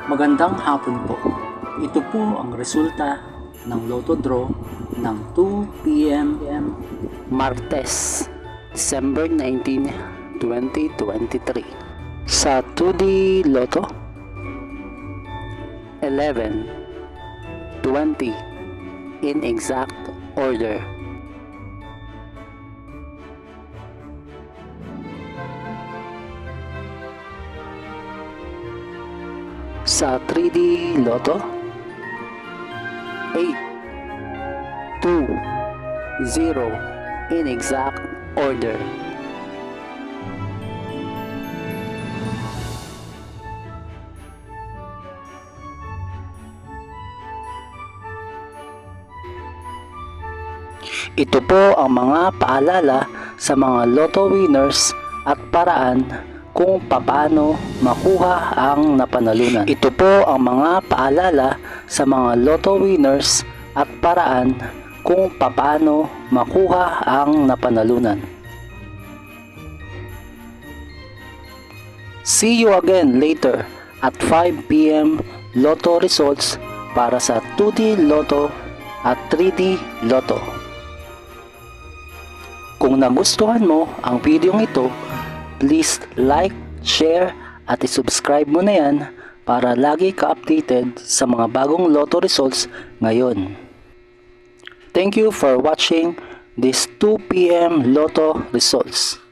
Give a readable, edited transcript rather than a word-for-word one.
Magandang hapon po. Ito po ang resulta ng Lotto Draw ng 2 p.m. Martes, December 19, 2023. Sa 2D Lotto, 11, 20 in exact order. Sa 3D Lotto, 8, 2, 0 in exact order. Ito po ang mga paalala sa mga Lotto winners at paraan kung paano makuha ang napanalunan. Ito po ang mga paalala sa mga Lotto winners at paraan kung paano makuha ang napanalunan. See you again later at 5 p.m. Lotto results para sa 2D Lotto at 3D Lotto. Kung nagustuhan mo ang video ito, please like, share at i-subscribe mo na yan para lagi ka-updated sa mga bagong Lotto results ngayon. Thank you for watching this 2 p.m. Lotto results.